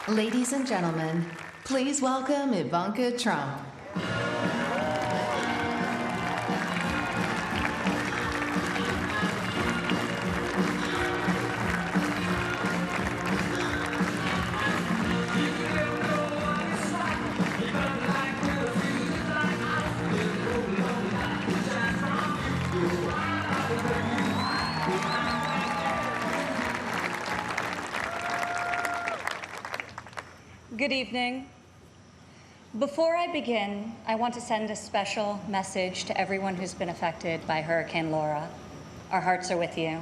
Ladies and gentlemen, please welcome Ivanka Trump. Good evening. Before I begin, I want to send a special message to everyone who's been affected by Hurricane Laura. Our hearts are with you.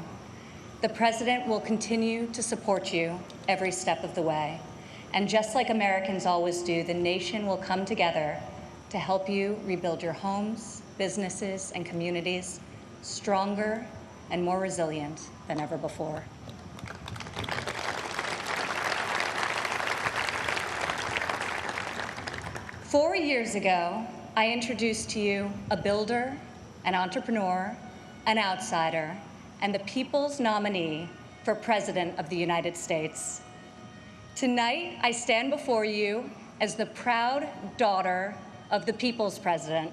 The President will continue to support you every step of the way. And just like Americans always do, the nation will come together to help you rebuild your homes, businesses, and communities stronger and more resilient than ever before. Four years ago, I introduced to you a builder, an entrepreneur, an outsider, and the people's nominee for President of the United States. Tonight, I stand before you as the proud daughter of the people's president.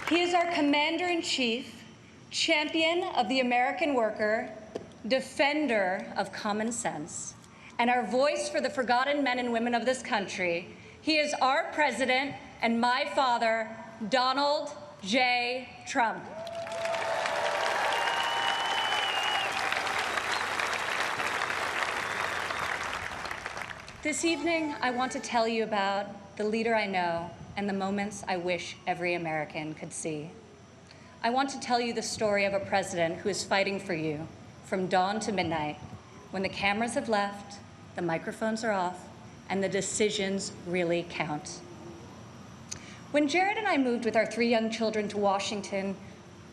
He is our commander-in-chief, champion of the American worker, defender of common sense, and our voice for the forgotten men and women of this country. He is our president and my father, Donald J. Trump. This evening, I want to tell you about the leader I know and the moments I wish every American could see. I want to tell you the story of a president who is fighting for you from dawn to midnight, when the cameras have left, the microphones are off, and the decisions really count. When Jared and I moved with our 3 young children to Washington,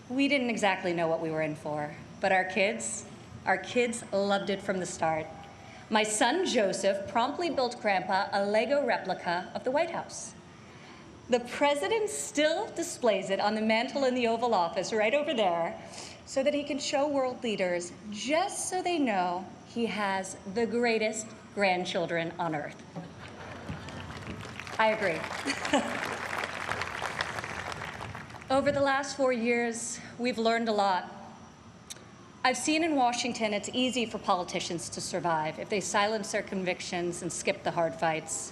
we didn't exactly know what we were in for, but our kids loved it from the start. My son, Joseph, promptly built Grandpa a Lego replica of the White House. The president still displays it on the mantle in the Oval Office right over there, so that he can show world leaders, just so they know he has the greatest grandchildren on earth. I agree. Over the last 4 years, we've learned a lot. I've seen in Washington it's easy for politicians to survive if they silence their convictions and skip the hard fights.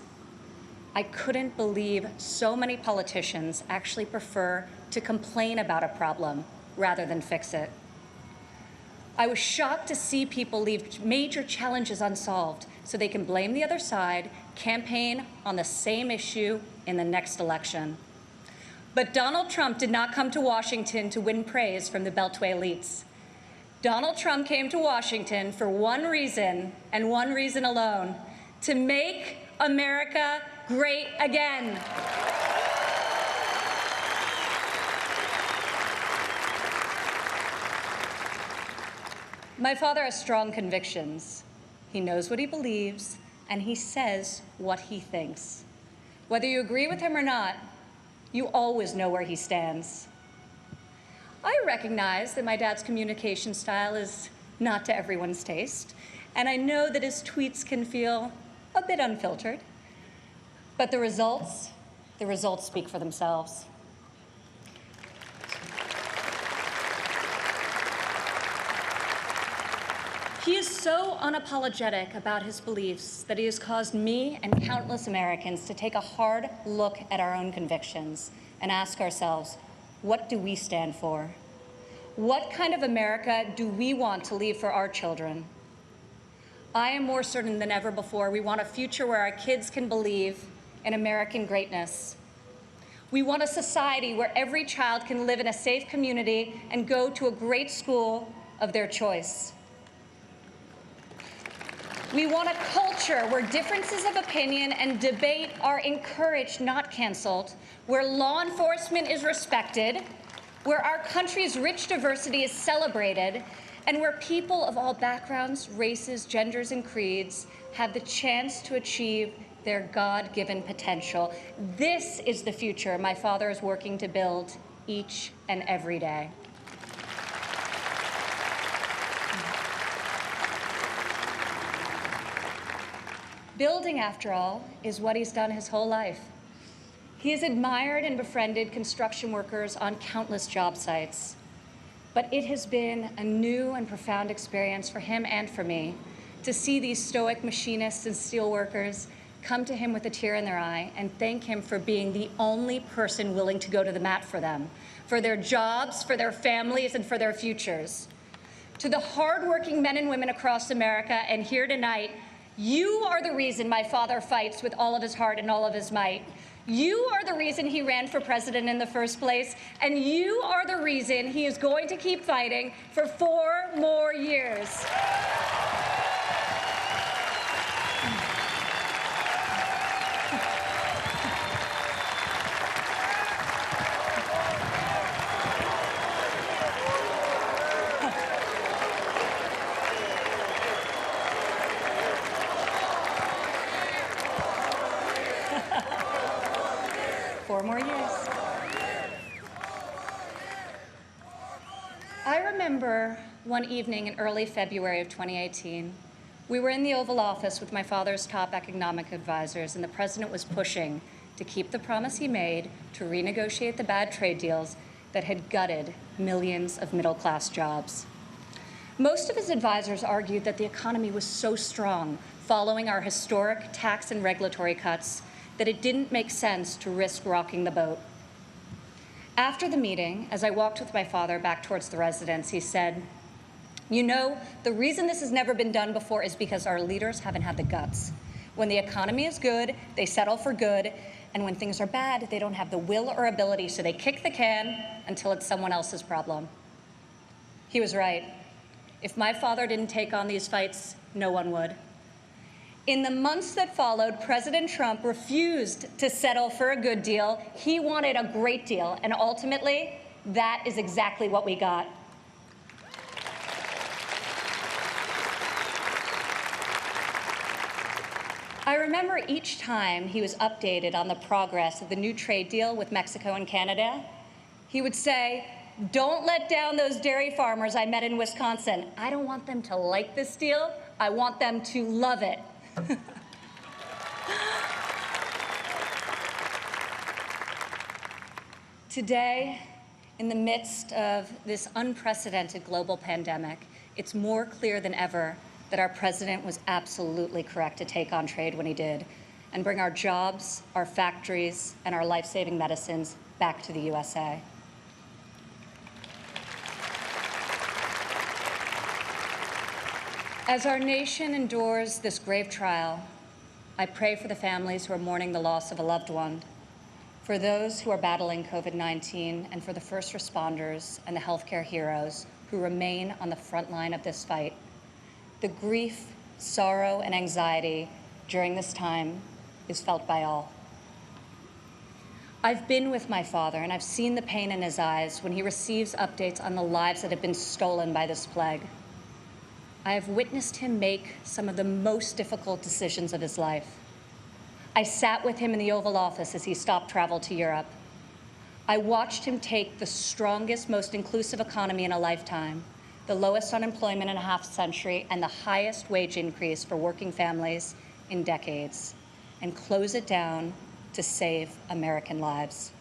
I couldn't believe so many politicians actually prefer to complain about a problem rather than fix it. I was shocked to see people leave major challenges unsolved so they can blame the other side, campaign on the same issue in the next election. But Donald Trump did not come to Washington to win praise from the Beltway elites. Donald Trump came to Washington for one reason, and one reason alone: to make America great again. My father has strong convictions. He knows what he believes, and he says what he thinks. Whether you agree with him or not, you always know where he stands. I recognize that my dad's communication style is not to everyone's taste, and I know that his tweets can feel a bit unfiltered. But the results speak for themselves. He is so unapologetic about his beliefs that he has caused me and countless Americans to take a hard look at our own convictions and ask ourselves, what do we stand for? What kind of America do we want to leave for our children? I am more certain than ever before we want a future where our kids can believe in American greatness. We want a society where every child can live in a safe community and go to a great school of their choice. We want a culture where differences of opinion and debate are encouraged, not canceled, where law enforcement is respected, where our country's rich diversity is celebrated, and where people of all backgrounds, races, genders, and creeds have the chance to achieve their God-given potential. This is the future my father is working to build each and every day. Building, after all, is what he's done his whole life. He has admired and befriended construction workers on countless job sites. But it has been a new and profound experience for him and for me to see these stoic machinists and steelworkers come to him with a tear in their eye and thank him for being the only person willing to go to the mat for them, for their jobs, for their families, and for their futures. To the hardworking men and women across America and here tonight, you are the reason my father fights with all of his heart and all of his might. You are the reason he ran for president in the first place, and you are the reason he is going to keep fighting for 4 more years. Four more years. I remember one evening in early February of 2018, we were in the Oval Office with my father's top economic advisors, and the president was pushing to keep the promise he made to renegotiate the bad trade deals that had gutted millions of middle-class jobs. Most of his advisors argued that the economy was so strong following our historic tax and regulatory cuts that it didn't make sense to risk rocking the boat. After the meeting, as I walked with my father back towards the residence, he said, "You know, the reason this has never been done before is because our leaders haven't had the guts. When the economy is good, they settle for good, and when things are bad, they don't have the will or ability, so they kick the can until it's someone else's problem." He was right. If my father didn't take on these fights, no one would. In the months that followed, President Trump refused to settle for a good deal. He wanted a great deal, and ultimately, that is exactly what we got. I remember each time he was updated on the progress of the new trade deal with Mexico and Canada, he would say, "Don't let down those dairy farmers I met in Wisconsin. I don't want them to like this deal. I want them to love it." Today, in the midst of this unprecedented global pandemic, it's more clear than ever that our president was absolutely correct to take on trade when he did and bring our jobs, our factories, and our life-saving medicines back to the USA. As our nation endures this grave trial, I pray for the families who are mourning the loss of a loved one, for those who are battling COVID-19, and for the first responders and the healthcare heroes who remain on the front line of this fight. The grief, sorrow, and anxiety during this time is felt by all. I've been with my father, and I've seen the pain in his eyes when he receives updates on the lives that have been stolen by this plague. I have witnessed him make some of the most difficult decisions of his life. I sat with him in the Oval Office as he stopped travel to Europe. I watched him take the strongest, most inclusive economy in a lifetime, the lowest unemployment in a half century, and the highest wage increase for working families in decades, and close it down to save American lives.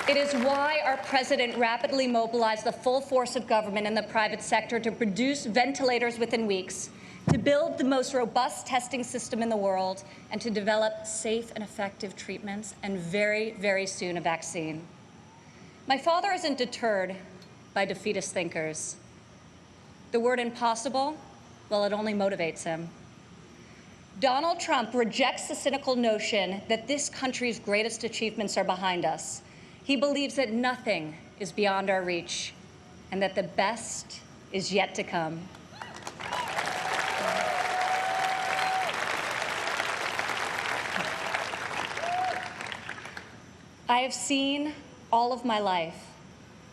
It is why our president rapidly mobilized the full force of government and the private sector to produce ventilators within weeks, to build the most robust testing system in the world, and to develop safe and effective treatments, and very, very soon a vaccine. My father isn't deterred by defeatist thinkers. The word impossible, well, it only motivates him. Donald Trump rejects the cynical notion that this country's greatest achievements are behind us. He believes that nothing is beyond our reach and that the best is yet to come. I have seen all of my life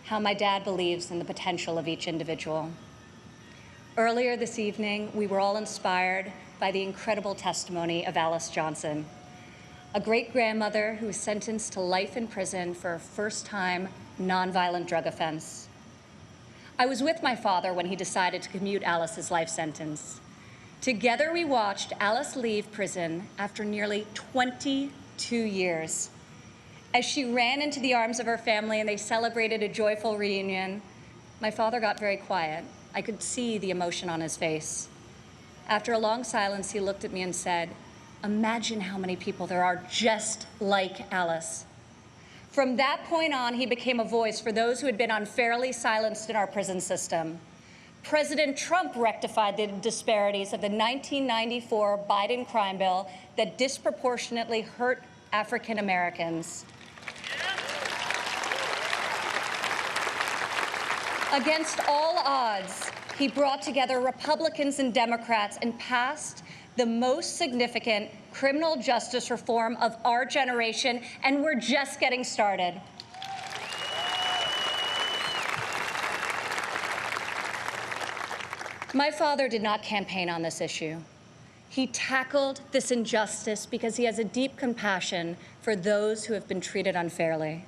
how my dad believes in the potential of each individual. Earlier this evening, we were all inspired by the incredible testimony of Alice Johnson, a great-grandmother who was sentenced to life in prison for a first-time nonviolent drug offense. I was with my father when he decided to commute Alice's life sentence. Together, we watched Alice leave prison after nearly 22 years. As she ran into the arms of her family and they celebrated a joyful reunion, my father got very quiet. I could see the emotion on his face. After a long silence, he looked at me and said, "Imagine how many people there are just like Alice." From that point on, he became a voice for those who had been unfairly silenced in our prison system. President Trump rectified the disparities of the 1994 Biden crime bill that disproportionately hurt African Americans. Against all odds, he brought together Republicans and Democrats and passed the most significant criminal justice reform of our generation, and we're just getting started. My father did not campaign on this issue. He tackled this injustice because he has a deep compassion for those who have been treated unfairly.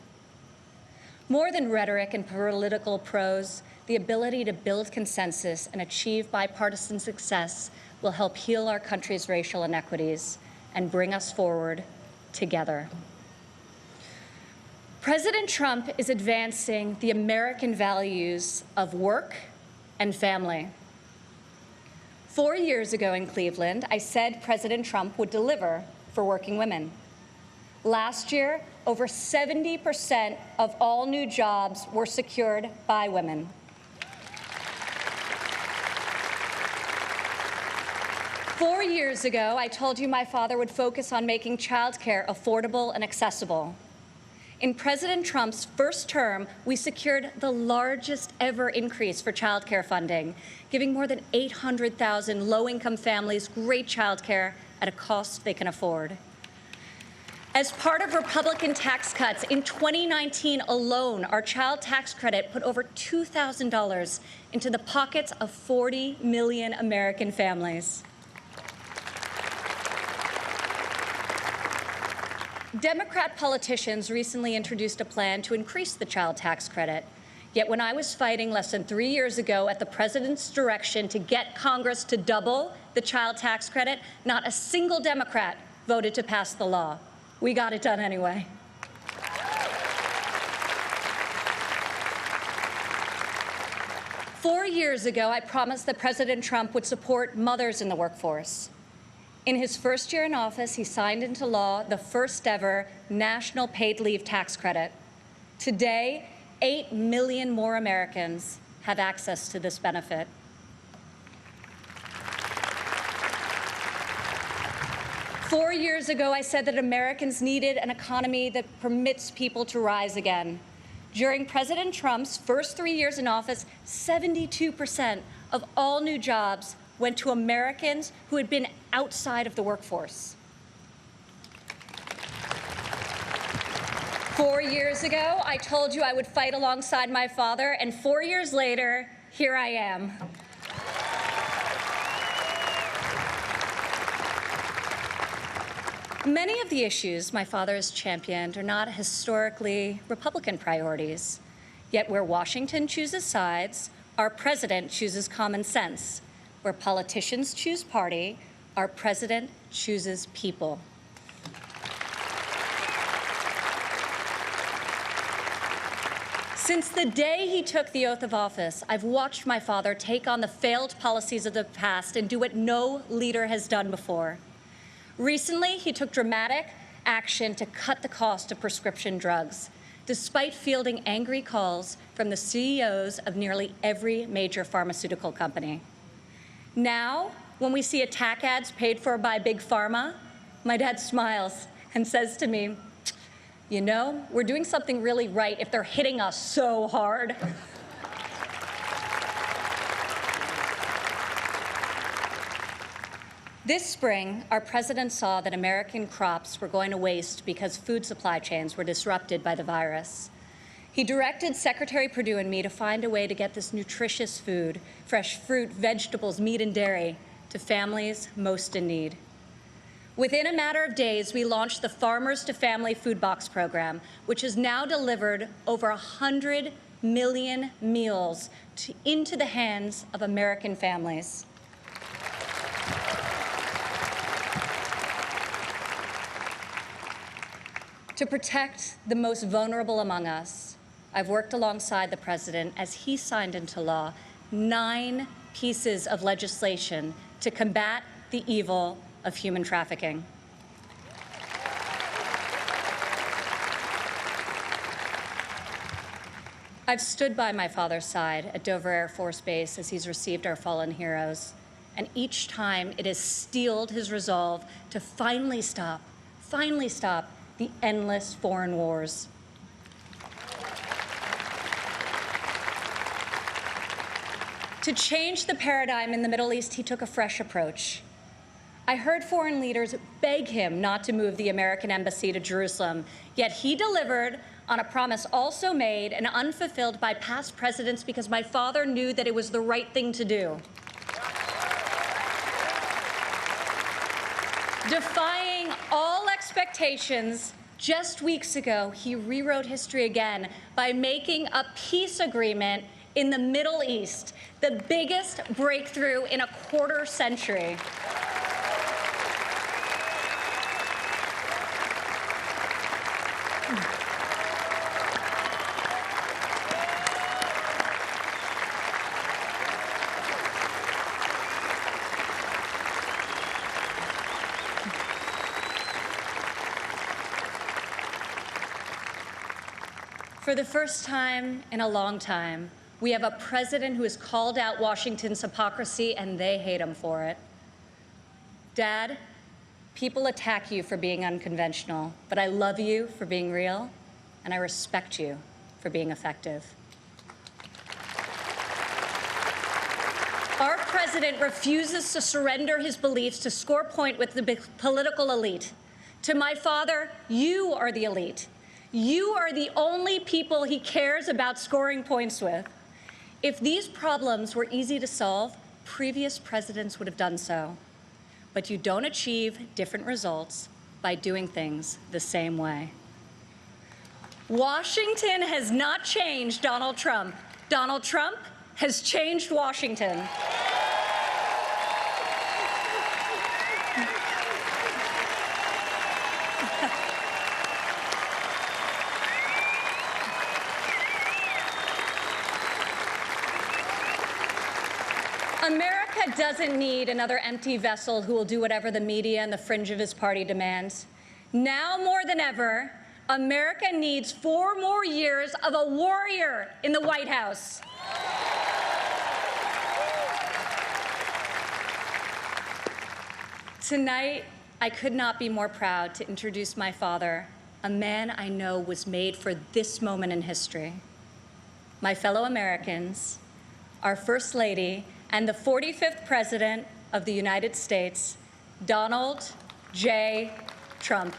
More than rhetoric and political prose, the ability to build consensus and achieve bipartisan success will help heal our country's racial inequities and bring us forward together. President Trump is advancing the American values of work and family. 4 years ago in Cleveland, I said President Trump would deliver for working women. Last year, over 70% of all new jobs were secured by women. Four years ago, I told you my father would focus on making childcare affordable and accessible. In President Trump's first term, we secured the largest ever increase for childcare funding, giving more than 800,000 low-income families great childcare at a cost they can afford. As part of Republican tax cuts, in 2019 alone, our child tax credit put over $2,000 into the pockets of 40 million American families. Democrat politicians recently introduced a plan to increase the child tax credit. Yet when I was fighting less than 3 years ago at the president's direction to get Congress to double the child tax credit, not a single Democrat voted to pass the law. We got it done anyway. Four years ago, I promised that President Trump would support mothers in the workforce. In his first year in office, he signed into law the first ever national paid leave tax credit. Today, 8 million more Americans have access to this benefit. Four years ago, I said that Americans needed an economy that permits people to rise again. During President Trump's first 3 years in office, 72% of all new jobs went to Americans who had been outside of the workforce. 4 years ago, I told you I would fight alongside my father, and 4 years later, here I am. Many of the issues my father has championed are not historically Republican priorities. Yet where Washington chooses sides, our president chooses common sense. Where politicians choose party, our president chooses people. Since the day he took the oath of office, I've watched my father take on the failed policies of the past and do what no leader has done before. Recently, he took dramatic action to cut the cost of prescription drugs, despite fielding angry calls from the CEOs of nearly every major pharmaceutical company. Now, when we see attack ads paid for by Big Pharma, my dad smiles and says to me, "You know, we're doing something really right if they're hitting us so hard." This spring, our president saw that American crops were going to waste because food supply chains were disrupted by the virus. He directed Secretary Perdue and me to find a way to get this nutritious food, fresh fruit, vegetables, meat, and dairy, to families most in need. Within a matter of days, we launched the Farmers to Family Food Box program, which has now delivered over 100 million meals into the hands of American families. To protect the most vulnerable among us, I've worked alongside the President as he signed into law 9 pieces of legislation to combat the evil of human trafficking. I've stood by my father's side at Dover Air Force Base as he's received our fallen heroes, and each time it has steeled his resolve to finally stop the endless foreign wars. To change the paradigm in the Middle East, he took a fresh approach. I heard foreign leaders beg him not to move the American embassy to Jerusalem, yet he delivered on a promise also made and unfulfilled by past presidents because my father knew that it was the right thing to do. Defying all expectations, just weeks ago, he rewrote history again by making a peace agreement in the Middle East, the biggest breakthrough in a quarter century. For the first time in a long time, we have a president who has called out Washington's hypocrisy, and they hate him for it. Dad, people attack you for being unconventional, but I love you for being real, and I respect you for being effective. Our president refuses to surrender his beliefs to score point with the political elite. To my father, you are the elite. You are the only people he cares about scoring points with. If these problems were easy to solve, previous presidents would have done so. But you don't achieve different results by doing things the same way. Washington has not changed Donald Trump. Donald Trump has changed Washington. America doesn't need another empty vessel who will do whatever the media and the fringe of his party demands. Now more than ever, America needs 4 more years of a warrior in the White House. Tonight, I could not be more proud to introduce my father, a man I know was made for this moment in history. My fellow Americans, our First Lady, and the 45th President of the United States, Donald J. Trump.